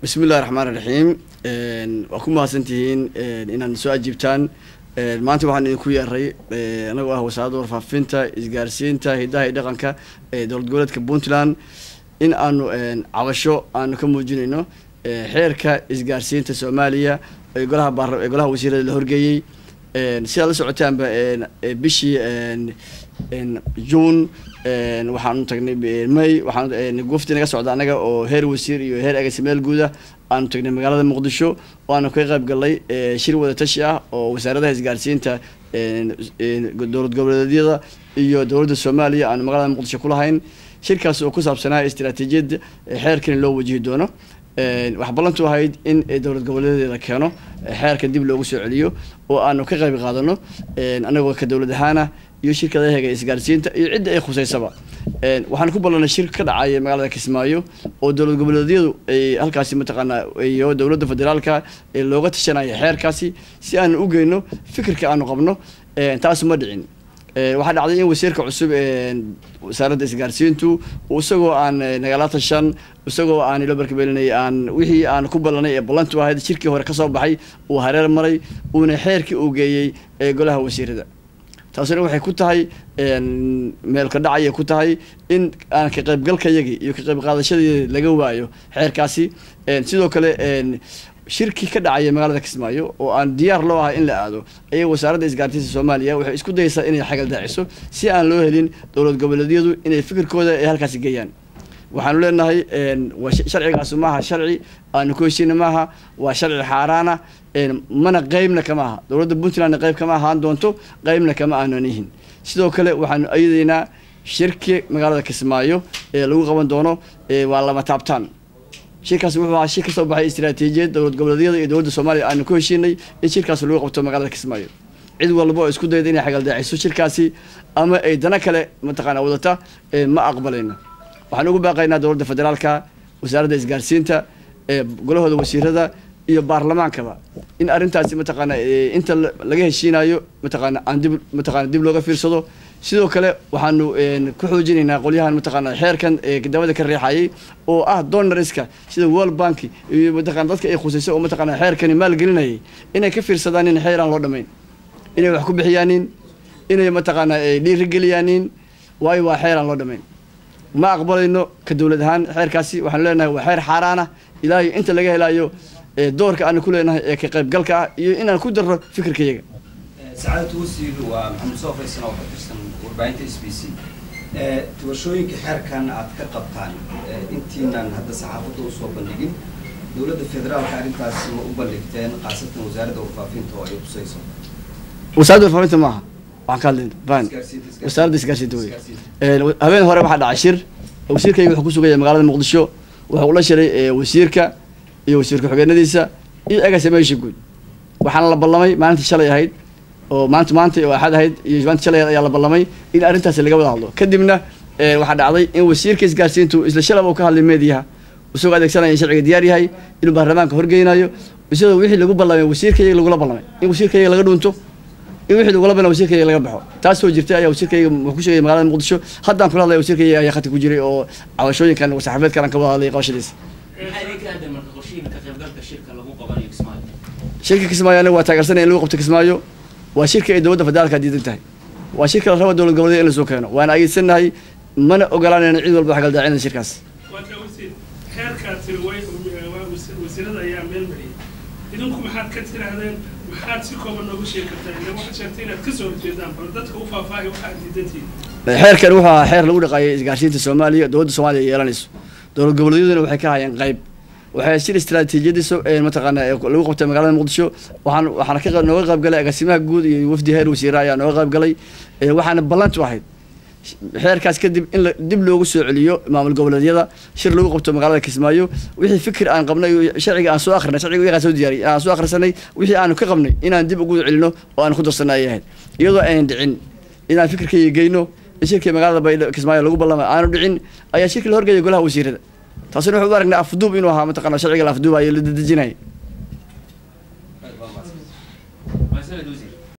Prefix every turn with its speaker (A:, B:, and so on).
A: بسم الله الرحمن الرحيم. وكم هاسنتين إن سؤال جبتان ما أنت واحد يكون يري أنا وهو سعادور ففنتا إسقارسينتا هداية دقنك دولة جولة كبونتلان إن أنو عوشوا أنو كموجودينه حركة إسقارسينتا سوماليا يقولها وزير الهرجي سيال سعتان بشي جون waxaan tagnay May waxaan gooftii naga socda anaga oo heer wasiir iyo heer agaasimaal guuda aan tagnay magaalada Muqdisho oo aan ka qayb galay shir wada tashi ah oo wasaaradda isgaarsiinta dowlad goboleedyada iyo dowladda Soomaaliya aan magaalada Muqdisho ku lahayn shirkaas oo ku saabsanaa istiraatiijiyad xeerkan loo wajihi doono wax ballantu ahayd in dowlad goboleedyada keeno xeerka dib loogu soo celiyo oo aan ka qayb qaadano anagoo ka dowlad ahaana iyo shirkadaha isgaarsiinta iyo cid ay khuseysaba waxaan ku ballanay shir ka dhacay magaalada Kismaayo oo dowlad goboleedyadu ay halkaas mataqaana iyo dowladda federaalka ee looga tashanay xeerkaasi si aan u geeyno fikirka aan qabno taas ma dhicin waxa dhacday in wasiirka cusub wasaaradda isgaarsiintu isagoo aan nagala tashan isagoo aan ilo barkabeelinay aan wixii aan ku ballanay ee ballantu ahayd shirkii hore ka soo baxay uu hareer maray uuna xeerkii u geeyay golaha wasiirada taasina waxay ku tahay meel ka dhacay ku tahay in aan ka qayb galkayagi iyo ka qayb qaadashadii laga waayo xeerkaasi sidoo kale shirki ka dhacay magaalada Kismaayo oo aan diyaar loo ahay in la aado ay wasaaradda isgaarsiinta Soomaaliya waxay isku dayaysaa inay xagal daaciso si aan loo helin dowlad goboleedyadu inay fikirkooda ay halkaas geeyaan waxaan leenahay sharcigaas maaha sharci aan ku heshiina maaha waa sharci xaaraana mana qaybna kama aha dowladda Puntland qayb kama ahaan doonto qaybna kama aananihin sidoo kale waxaan aydeynaa shirki magaalada Kismaayo ee lagu qaban doono waa lama taabtaan shirkaas wuxuu ahaa shir ka soo baxay istiraatiijiyad dowlad goboleedyada iyo dowladda Soomaaliya aan ku heshiinay in shirkaas lagu qabto magaalada Kismaayo cid walba oo isku dayday inay xagal daaciso shirkaasi ama ay dana kale mataqaana wadata ma aqbalayna waxaan ugu baaqaynaa dowladda federaalka wasaaradda isgaarsiinta golahooda wasiirada iyo baarlamaankaba in arintaasi mataqaana inta laga heshiinayo mataqaana dib looga fiirsado sidoo kale waxaanu ku xoojinaynaa qolyahan mataqaana xeerkan dabada ka riixayay oo ah donoriska sida World Bank iyo mataqaana dadka ay khusayso oo mataqaana xeerkan maal gelinayay inay ka fiirsadaan in xeeran loo dhameyn inay wax ku bixiyaanin inay mataqaana dhiiri geliyaanin waa xeeran loo dhameyn ما أقبلينه كدولة هان حير كاسي وحنا وحير حرانة إلهي أنت اللي جاي لايو دورك أنا كلنا كقريب قلك إن أنا كودر فكر كيجا.
B: سعادة وزير ومحمد صوفي السنة وحدثنا 40 SBC توشوي كحير كان أتكقبتان أنتينا هذا صحافة وصوب النجم دولة الفدرال كارين تاسم وبلغتين قاصة وزارة وفافين توعي بسيسو.
A: وزارة وفافين معها. وعكالين فان وسارد إسقارسينتوي هبين هراء واحد عشر وسيرك يحكوا سوقي مقالة مقدشو وحول شري وسيرك وسيرك حقنا ديسا أجا سماي شقول وحنا الله بالله ما أنت شلي هيد وما أنت واحد هيد يجمع شلي يلا بالله إن أرنتها اللي قبل الله كدمنا واحد عضي إن وسيرك إسقارسينتو إذا شلا وكهل الميديا وسوق هذاك سنة يشرع دياري هاي إنه برلمان كهرجينا يو وسوق وحي اللي قبل الله وسيرك يلا قبل الله إن وسيرك يلا قدو أنتو وحيد ولا بنا وسيركي laga baxo taas soo jirtay ayaa wasiirkayga ku sheegay magaalada Muqdisho haddaan kula hadlay wasiirkayga ayaa khati ku jiray oo cawashooyinkan saxaafadkan ka wada hadlay qashadiis shirka Kismaayo anagu waa taageersanay in lagu qabto Kismaayo waa shirka ay dowladda federaalka diidan tahay waa shirka la rabo dowlad goboleed in la soo keeno waana ayeysanahay mana ogolaanayna cid walba xagal daacina shirkaas
C: wasiirada ayaa meel mariyay idinku maxaad ka tirahdeen maxaad si kooban noogu sheegi kartaa in waxa sheegtay inaad ka soo horjeedaan bal dadka u faahfaahay waxa aad diidantiin
A: xeerkan waxa xeer lagu dhaqaayay isgaarsiinta Soomaaliya dowladda Soomaaliya yeelanayso dowlad goboleedyaduna waxay ka hayeen qayb waxay shir istiraatiijiyadiisu mataqaana lagu qabtay magaalada Muqdisho waxaan ka nooga qayb galay agaasimaha guud iyo wafdi heer wasiir ayaa nooga qayb galay waxaana ballantu ahayd xeerkaas kadib in dib loogu soo celiyo maamul goboleedyada shir lagu qabto magaalada Kismaayo wixii fikir aan qabnay sharciga aan soo akhrinay sharciga iyaga soo diyaariyay aan soo akhrisanay wixii aan ka qabnay inaan dib ugu celino oo aan ku darsanay yahay iyadoo aan dhicin inaan fikirkayga geeyno shirkii magaalada Kismaayo lagu ballamay aanu dhicin ayaa shirkii la horgeeyay golaha wasiirada taasina wuxuu u aragnaa afduub inuu ahaa mataqaana sharciga la afduubayo la dadajinay